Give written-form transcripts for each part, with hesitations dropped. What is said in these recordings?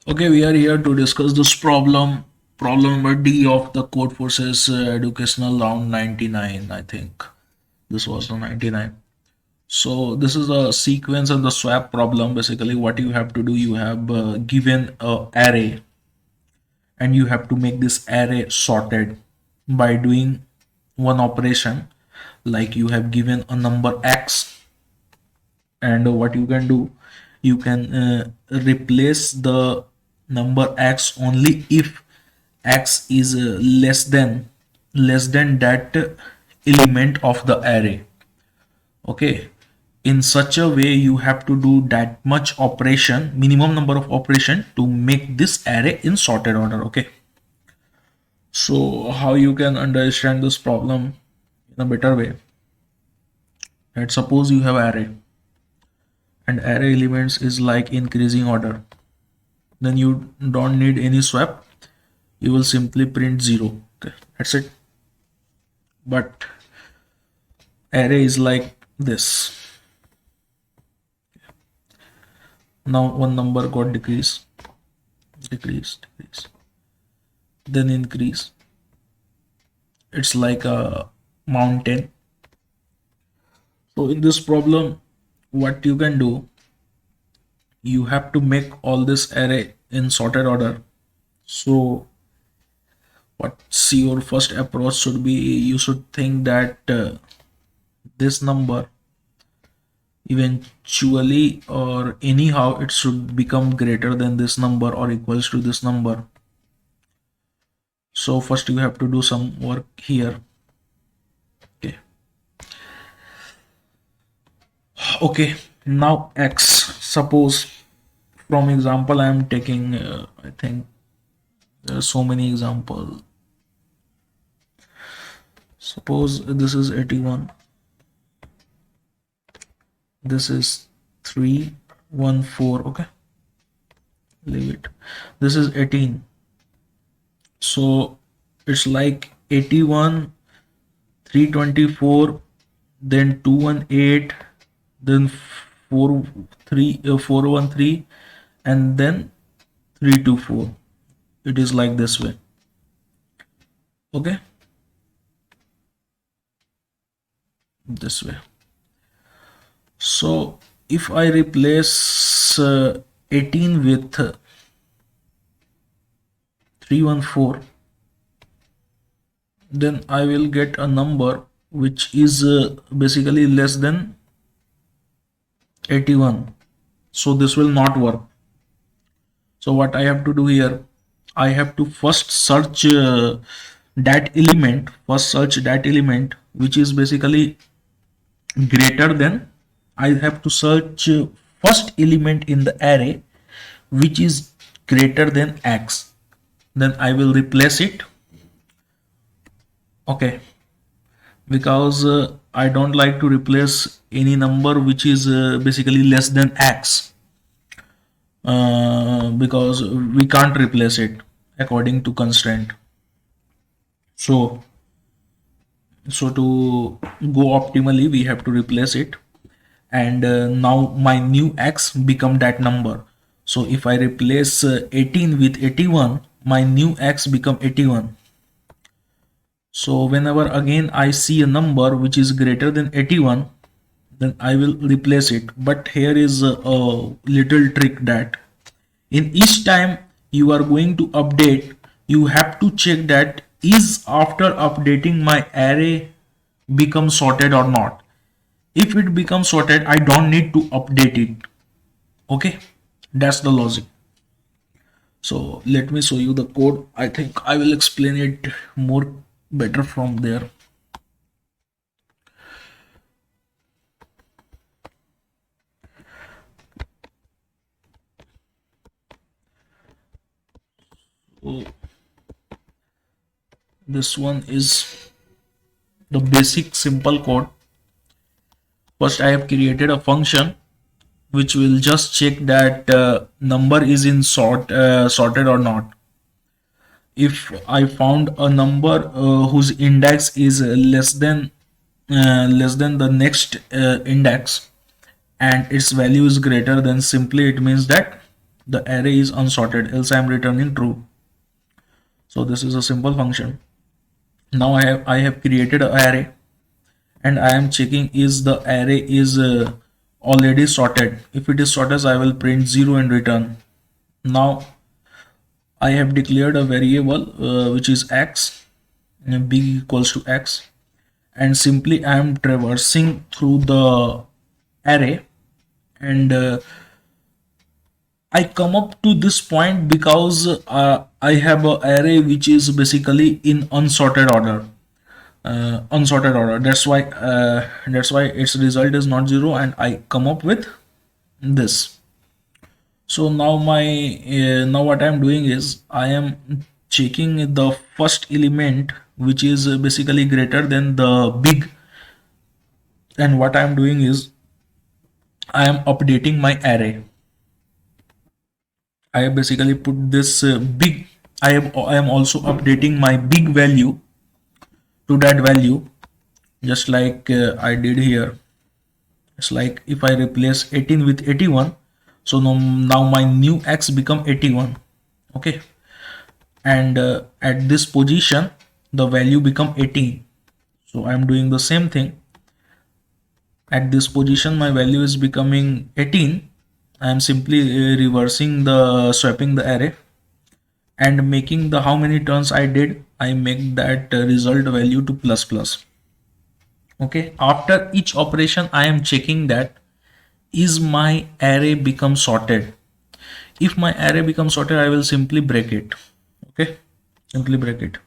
Okay, we are here to discuss this problem number D of the Codeforces Educational Round 99, I think. This was the 99. So this is a sequence and the swap problem. Basically, what you have to do, you have given a array and you have to make this array sorted by doing one operation. Like you have given a number X, and what you can do, you can replace the number X only if X is less than that element of the array. Okay, in such a way you have to do that much operation, minimum number of operation, to make this array in sorted order. Okay, so how you can understand this problem in a better way? Let's suppose you have array and array elements is like increasing order, then you don't need any swap, you will simply print 0. Okay, that's it. But array is like this. Now one number got decrease, then increase. It's like a mountain. So in this problem, what you can do, you have to make all this array in sorted order. So what's your first approach should be, you should think that this number eventually or anyhow it should become greater than this number or equals to this number. So first you have to do some work here. Okay, okay, now X, suppose from example I am taking I think there are so many examples. Suppose this is 81, this is 314. Okay, leave it. This is 18, so it's like 81, 324, then 218, then 413, and then 324. It is like this way. Okay, this way. So if I replace 18 with 314, then I will get a number which is basically less than 81. So this will not work. So what I have to do here, I have to first search that element which is basically greater than, I have to search first element in the array which is greater than X, then I will replace it. Okay, because I don't like to replace any number which is basically less than X, because we can't replace it according to constraint. So to go optimally we have to replace it, and now my new X become that number. So if I replace 18 with 81, my new X become 81. So whenever again I see a number which is greater than 81, then I will replace it. But here is a little trick, that in each time you are going to update, you have to check that is after updating my array become sorted or not. If it becomes sorted, I don't need to update it. Okay, that's the logic. So let me show you the code. I think I will explain it more better from there. So this one is the basic simple code. First I have created a function which will just check that number is in sorted or not. If I found a number whose index is less than the next index and its value is greater, then simply it means that the array is unsorted, else I am returning true. So this is a simple function. Now I have created an array, and I am checking is the array is already sorted. If it is sorted, I will print 0 and return. Now I have declared a variable which is x, big equals to x, and simply I am traversing through the array, and I come up to this point because I have an array which is basically in unsorted order. That's why its result is not 0, and I come up with this. So now what I am doing is I am checking the first element which is basically greater than the big, and what I am doing is I am updating my array. I have basically put this big. I am also updating my big value to that value, just like I did here. It's like if I replace 18 with 81, so now my new x become 81. Okay, and at this position the value become 18. So I'm doing the same thing. At this position my value is becoming 18. I am simply reversing the swapping the array and making the how many turns I did. I make that result value to plus plus. Okay, after each operation I am checking that is my array become sorted. If my array becomes sorted, I will simply break it. Okay, simply break it.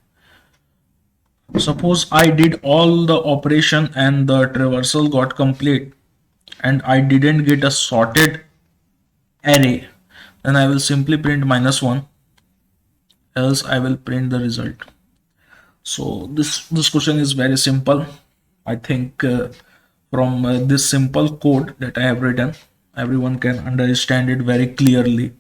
Suppose I did all the operation and the traversal got complete and I didn't get a sorted array, then I will simply print -1, else I will print the result. So this question is very simple. I think from this simple code that I have written, everyone can understand it very clearly.